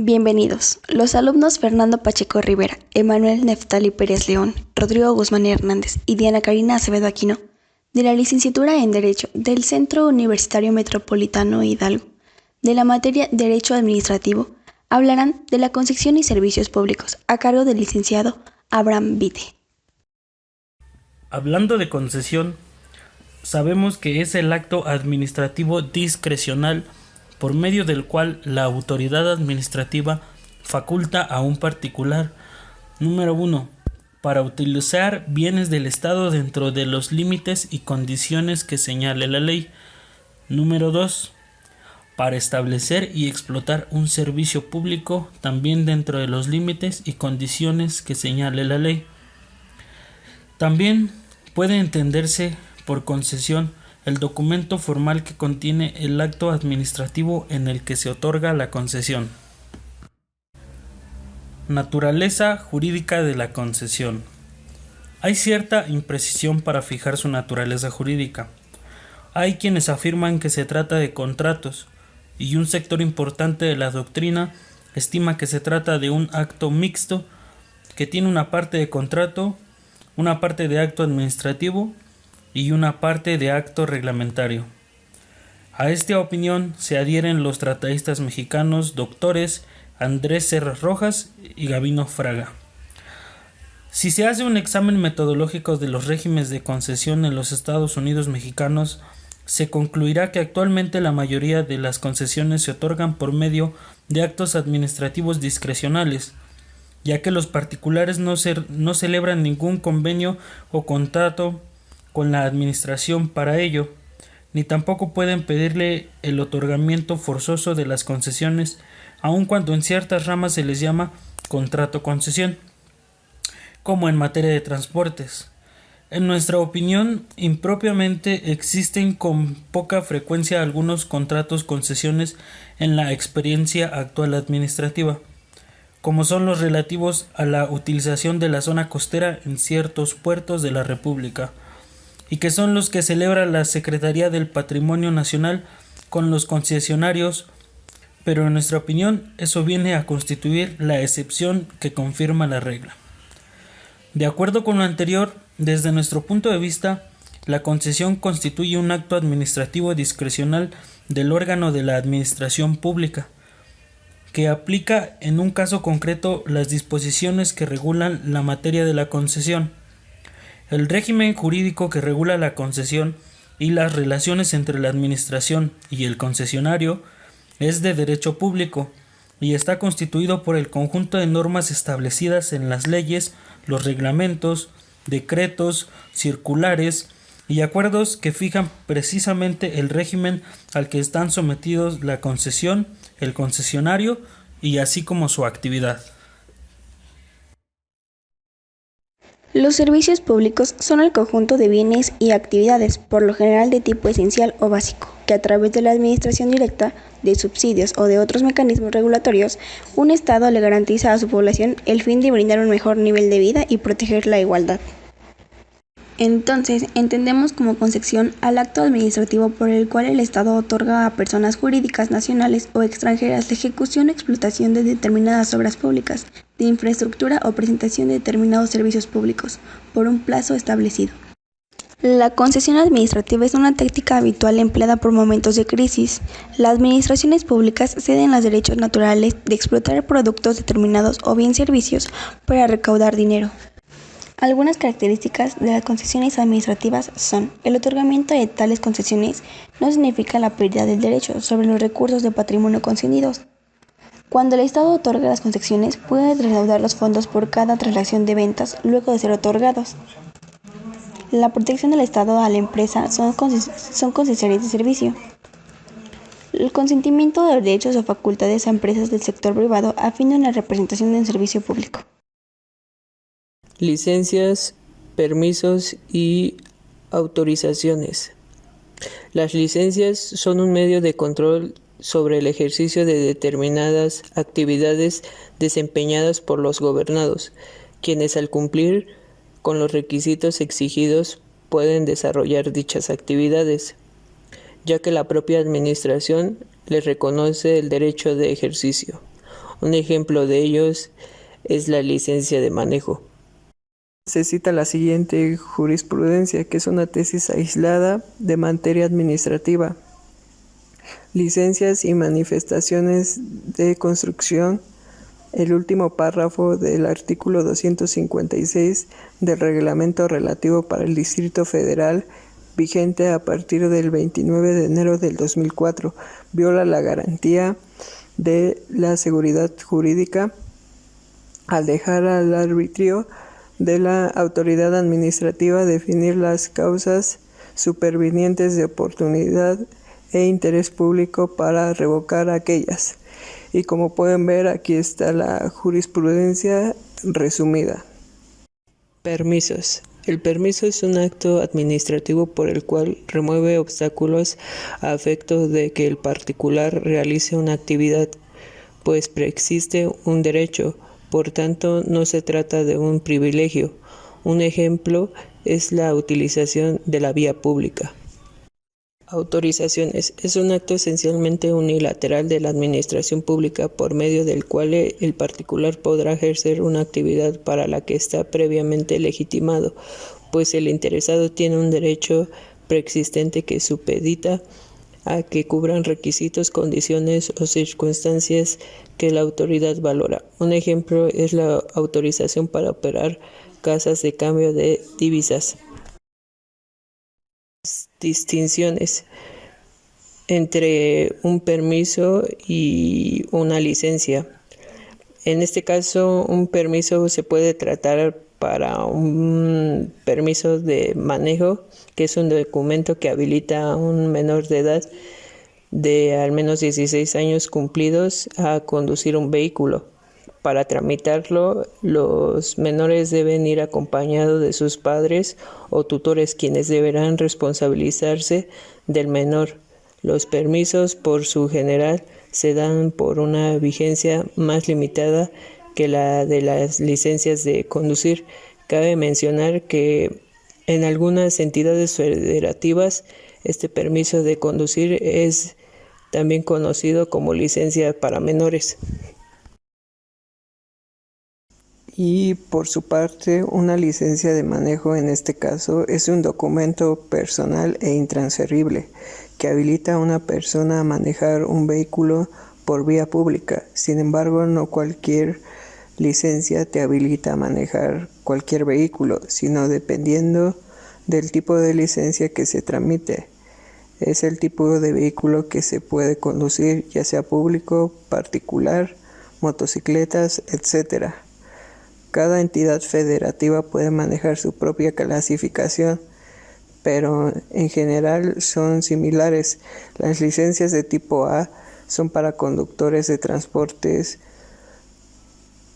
Bienvenidos, los alumnos Fernando Pacheco Rivera, Emanuel Neftali Pérez León, Rodrigo Guzmán Hernández y Diana Karina Acevedo Aquino, de la licenciatura en Derecho del Centro Universitario Metropolitano Hidalgo, de la materia Derecho Administrativo, hablarán de la concesión y servicios públicos a cargo del licenciado Abraham Vite. Hablando de concesión, sabemos que es el acto administrativo discrecional por medio del cual la autoridad administrativa faculta a un particular, número 1, para utilizar bienes del Estado dentro de los límites y condiciones que señale la ley. Número 2, para establecer y explotar un servicio público también dentro de los límites y condiciones que señale la ley. También puede entenderse por concesión el documento formal que contiene el acto administrativo en el que se otorga la concesión. Naturaleza jurídica de la concesión. Hay cierta imprecisión para fijar su naturaleza jurídica. Hay quienes afirman que se trata de contratos, y un sector importante de la doctrina estima que se trata de un acto mixto que tiene una parte de contrato, una parte de acto administrativo y una parte de acto reglamentario. A esta opinión se adhieren los tratadistas mexicanos doctores Andrés Serras Rojas y Gabino Fraga. Si se hace un examen metodológico de los regímenes de concesión en los Estados Unidos mexicanos, se concluirá que actualmente la mayoría de las concesiones se otorgan por medio de actos administrativos discrecionales, ya que los particulares no celebran ningún convenio o contrato con la administración para ello, ni tampoco pueden pedirle el otorgamiento forzoso de las concesiones, aun cuando en ciertas ramas se les llama contrato-concesión, como en materia de transportes. En nuestra opinión, impropiamente existen con poca frecuencia algunos contratos-concesiones en la experiencia actual administrativa, como son los relativos a la utilización de la zona costera en ciertos puertos de la República, y que son los que celebra la Secretaría del Patrimonio Nacional con los concesionarios, pero en nuestra opinión eso viene a constituir la excepción que confirma la regla. De acuerdo con lo anterior, desde nuestro punto de vista, la concesión constituye un acto administrativo discrecional del órgano de la administración pública, que aplica en un caso concreto las disposiciones que regulan la materia de la concesión. El régimen jurídico que regula la concesión y las relaciones entre la administración y el concesionario es de derecho público y está constituido por el conjunto de normas establecidas en las leyes, los reglamentos, decretos, circulares y acuerdos que fijan precisamente el régimen al que están sometidos la concesión, el concesionario y así como su actividad. Los servicios públicos son el conjunto de bienes y actividades, por lo general de tipo esencial o básico, que a través de la administración directa, de subsidios o de otros mecanismos regulatorios, un Estado le garantiza a su población el fin de brindar un mejor nivel de vida y proteger la igualdad. Entonces, entendemos como concesión al acto administrativo por el cual el Estado otorga a personas jurídicas nacionales o extranjeras la ejecución o explotación de determinadas obras públicas, de infraestructura o presentación de determinados servicios públicos, por un plazo establecido. La concesión administrativa es una táctica habitual empleada por momentos de crisis. Las administraciones públicas ceden los derechos naturales de explotar productos determinados o bien servicios para recaudar dinero. Algunas características de las concesiones administrativas son: el otorgamiento de tales concesiones no significa la pérdida del derecho sobre los recursos de patrimonio concedidos. Cuando el Estado otorga las concesiones, puede recaudar los fondos por cada transacción de ventas luego de ser otorgados. La protección del Estado a la empresa son concesionarios de servicio. El consentimiento de derechos o facultades a empresas del sector privado a fin de una representación de un servicio público. Licencias, permisos y autorizaciones. Las licencias son un medio de control sobre el ejercicio de determinadas actividades desempeñadas por los gobernados, quienes al cumplir con los requisitos exigidos pueden desarrollar dichas actividades, ya que la propia administración les reconoce el derecho de ejercicio. Un ejemplo de ellos es la licencia de manejo. Se cita la siguiente jurisprudencia, que es una tesis aislada de materia administrativa. Licencias y manifestaciones de construcción. El último párrafo del artículo 256 del reglamento relativo para el Distrito Federal, vigente a partir del 29 de enero del 2004, viola la garantía de la seguridad jurídica al dejar al arbitrio de la autoridad administrativa definir las causas supervinientes de oportunidad e interés público para revocar aquellas. Y como pueden ver, aquí está la jurisprudencia resumida. Permisos. El permiso es un acto administrativo por el cual remueve obstáculos a efecto de que el particular realice una actividad, pues preexiste un derecho, por tanto no se trata de un privilegio. Un ejemplo es la utilización de la vía pública. Autorizaciones. Es un acto esencialmente unilateral de la administración pública por medio del cual el particular podrá ejercer una actividad para la que está previamente legitimado, pues el interesado tiene un derecho preexistente que supedita a que cubran requisitos, condiciones o circunstancias que la autoridad valora. Un ejemplo es la autorización para operar casas de cambio de divisas. Distinciones entre un permiso y una licencia. En este caso, un permiso se puede tratar para un permiso de manejo, que es un documento que habilita a un menor de edad de al menos 16 años cumplidos a conducir un vehículo. Para tramitarlo, los menores deben ir acompañados de sus padres o tutores, quienes deberán responsabilizarse del menor. Los permisos, por su general, se dan por una vigencia más limitada que la de las licencias de conducir. Cabe mencionar que en algunas entidades federativas este permiso de conducir es también conocido como licencia para menores. Y por su parte, una licencia de manejo en este caso es un documento personal e intransferible que habilita a una persona a manejar un vehículo por vía pública. Sin embargo, no cualquier licencia te habilita a manejar cualquier vehículo, sino dependiendo del tipo de licencia que se tramite. Es el tipo de vehículo que se puede conducir, ya sea público, particular, motocicletas, etc. Cada entidad federativa puede manejar su propia clasificación, pero en general son similares. Las licencias de tipo A son para conductores de transportes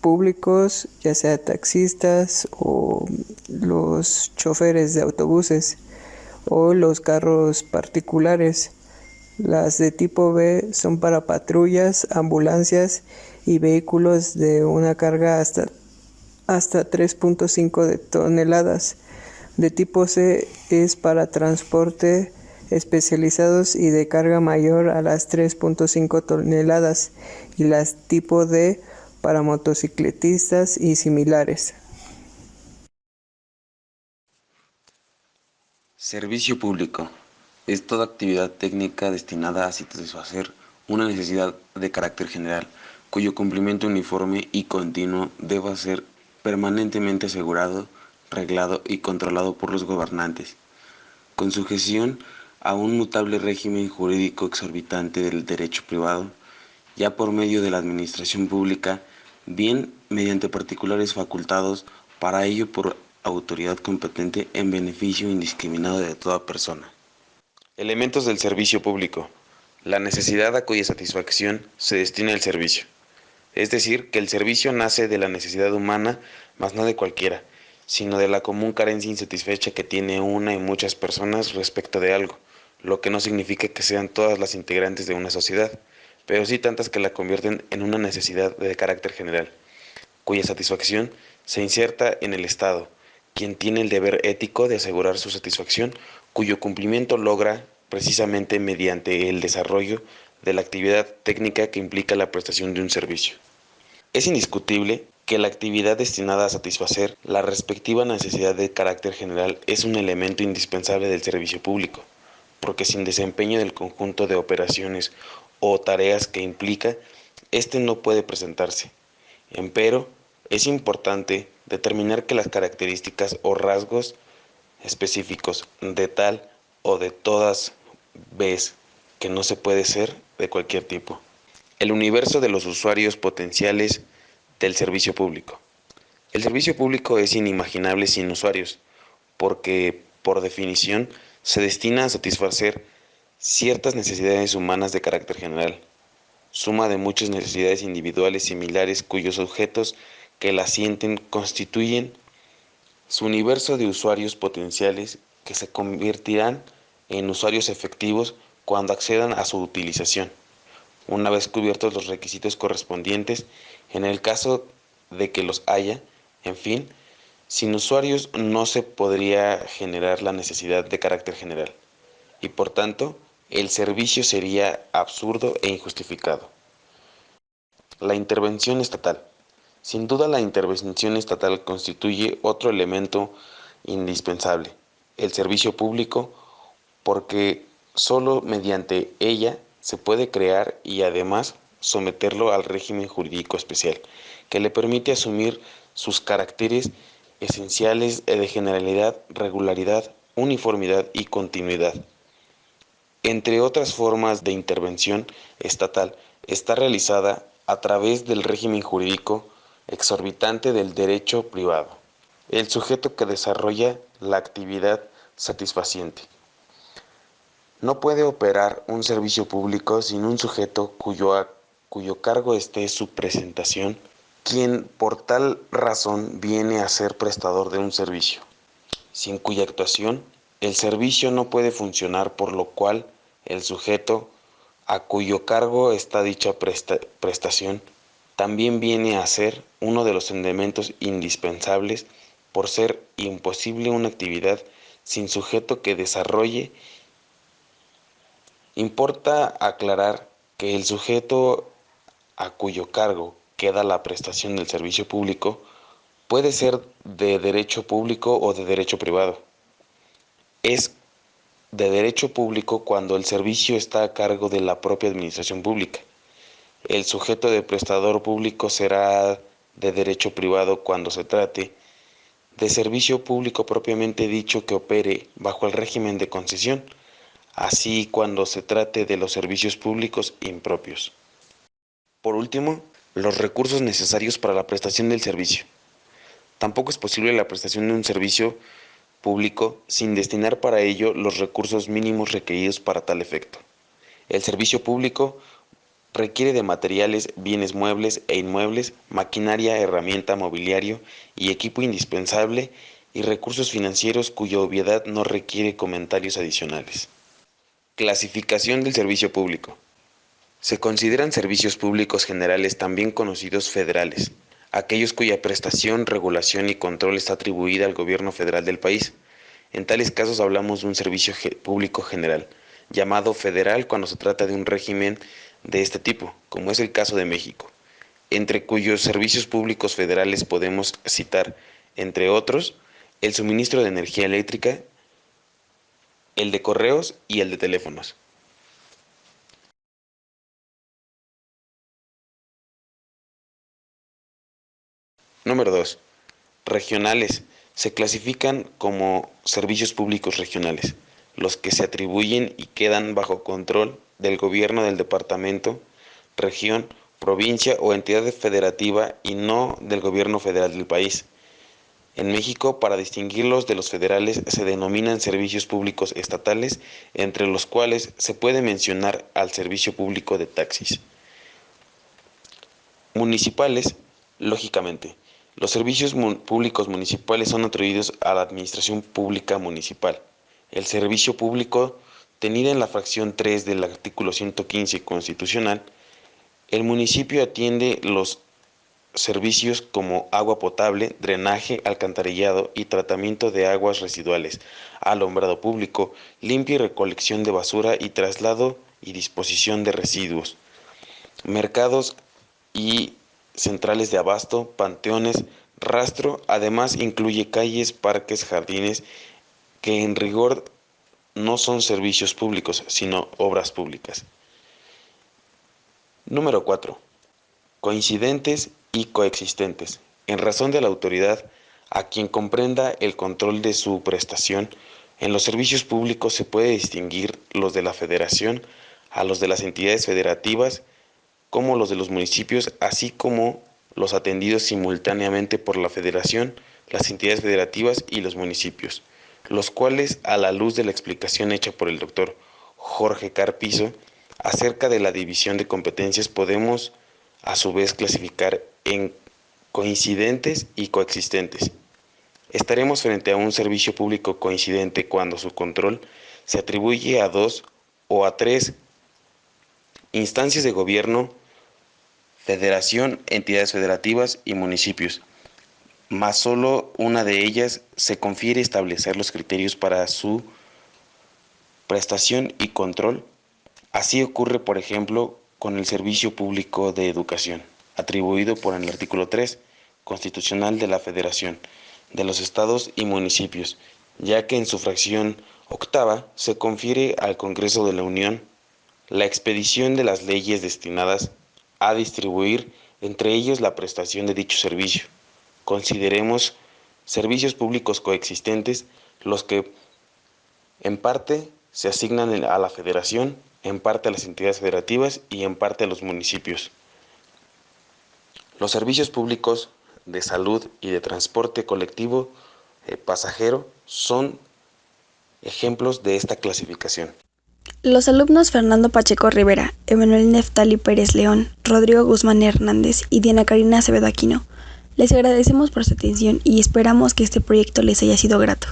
públicos, ya sea taxistas o los choferes de autobuses o los carros particulares. Las de tipo B son para patrullas, ambulancias y vehículos de una carga hasta 3.5 de toneladas. De tipo C es para transporte especializados y de carga mayor a las 3.5 toneladas, y las tipo D para motocicletistas y similares. Servicio público. Es toda actividad técnica destinada a satisfacer una necesidad de carácter general, cuyo cumplimiento uniforme y continuo deba ser permanentemente asegurado, reglado y controlado por los gobernantes, con sujeción a un mutable régimen jurídico exorbitante del derecho privado, ya por medio de la administración pública, bien mediante particulares facultados para ello por autoridad competente en beneficio indiscriminado de toda persona. Elementos del servicio público. La necesidad a cuya satisfacción se destina el servicio. Es decir, que el servicio nace de la necesidad humana, mas no de cualquiera, sino de la común carencia insatisfecha que tiene una y muchas personas respecto de algo, lo que no significa que sean todas las integrantes de una sociedad, pero sí tantas que la convierten en una necesidad de carácter general, cuya satisfacción se inserta en el Estado, quien tiene el deber ético de asegurar su satisfacción, cuyo cumplimiento logra precisamente mediante el desarrollo de la actividad técnica que implica la prestación de un servicio. Es indiscutible que la actividad destinada a satisfacer la respectiva necesidad de carácter general es un elemento indispensable del servicio público, porque sin desempeño del conjunto de operaciones o tareas que implica, éste no puede presentarse. Empero, es importante determinar que las características o rasgos específicos de tal o de todas ves que no se puede ser de cualquier tipo. El universo de los usuarios potenciales del servicio público. El servicio público es inimaginable sin usuarios, porque, por definición, se destina a satisfacer ciertas necesidades humanas de carácter general, suma de muchas necesidades individuales similares cuyos objetos que la sienten constituyen su universo de usuarios potenciales que se convertirán en usuarios efectivos cuando accedan a su utilización, una vez cubiertos los requisitos correspondientes, en el caso de que los haya. En fin, sin usuarios no se podría generar la necesidad de carácter general, y por tanto, el servicio sería absurdo e injustificado. La intervención estatal. Sin duda, la intervención estatal constituye otro elemento indispensable, el servicio público, porque sólo mediante ella se puede crear y además someterlo al régimen jurídico especial, que le permite asumir sus caracteres esenciales de generalidad, regularidad, uniformidad y continuidad. Entre otras formas de intervención estatal, está realizada a través del régimen jurídico exorbitante del derecho privado, el sujeto que desarrolla la actividad satisfaciente. No puede operar un servicio público sin un sujeto cuyo cargo esté su presentación, quien por tal razón viene a ser prestador de un servicio, sin cuya actuación el servicio no puede funcionar, por lo cual el sujeto a cuyo cargo está dicha prestación también viene a ser uno de los elementos indispensables, por ser imposible una actividad sin sujeto que desarrolle. Importa aclarar que el sujeto a cuyo cargo queda la prestación del servicio público puede ser de derecho público o de derecho privado. Es de derecho público cuando el servicio está a cargo de la propia administración pública. El sujeto de prestador público será de derecho privado cuando se trate de servicio público propiamente dicho que opere bajo el régimen de concesión, así cuando se trate de los servicios públicos impropios. Por último, los recursos necesarios para la prestación del servicio. Tampoco es posible la prestación de un servicio público sin destinar para ello los recursos mínimos requeridos para tal efecto. El servicio público requiere de materiales, bienes muebles e inmuebles, maquinaria, herramienta, mobiliario y equipo indispensable y recursos financieros cuya obviedad no requiere comentarios adicionales. Clasificación del servicio público. Se consideran servicios públicos generales, también conocidos federales, aquellos cuya prestación, regulación y control está atribuida al gobierno federal del país. En tales casos hablamos de un servicio público general, llamado federal cuando se trata de un régimen de este tipo, como es el caso de México, entre cuyos servicios públicos federales podemos citar, entre otros, el suministro de energía eléctrica, el de correos y el de teléfonos. Número 2. Regionales. Se clasifican como servicios públicos regionales, los que se atribuyen y quedan bajo control del gobierno del departamento, región, provincia o entidad federativa y no del gobierno federal del país. En México, para distinguirlos de los federales, se denominan servicios públicos estatales, entre los cuales se puede mencionar al servicio público de taxis. Municipales, lógicamente. Los servicios públicos municipales son atribuidos a la administración pública municipal. El servicio público, tenido en la fracción 3 del artículo 115 constitucional, el municipio atiende los servicios como agua potable, drenaje, alcantarillado y tratamiento de aguas residuales, alumbrado público, limpia y recolección de basura y traslado y disposición de residuos, mercados y centrales de abasto, panteones, rastro, además incluye calles, parques, jardines, que en rigor no son servicios públicos, sino obras públicas. Número 4. Coincidentes y coexistentes. En razón de la autoridad, a quien comprenda el control de su prestación, en los servicios públicos se puede distinguir los de la Federación a los de las entidades federativas, como los de los municipios, así como los atendidos simultáneamente por la Federación, las entidades federativas y los municipios, los cuales, a la luz de la explicación hecha por el doctor Jorge Carpizo acerca de la división de competencias, podemos a su vez clasificar en coincidentes y coexistentes. Estaremos frente a un servicio público coincidente cuando su control se atribuye a 2 o a 3 instancias de gobierno, federación, entidades federativas y municipios, mas solo una de ellas se confiere establecer los criterios para su prestación y control. Así ocurre, por ejemplo, con el Servicio Público de Educación, atribuido por el artículo 3 constitucional de la Federación, de los estados y municipios, ya que en su fracción octava se confiere al Congreso de la Unión la expedición de las leyes destinadas a distribuir entre ellos la prestación de dicho servicio. Consideremos servicios públicos coexistentes los que en parte se asignan a la Federación, en parte a las entidades federativas y en parte a los municipios. Los servicios públicos de salud y de transporte colectivo pasajero son ejemplos de esta clasificación. Los alumnos Fernando Pacheco Rivera, Emanuel Neftali Pérez León, Rodrigo Guzmán Hernández y Diana Karina Acevedo Aquino, les agradecemos por su atención y esperamos que este proyecto les haya sido grato.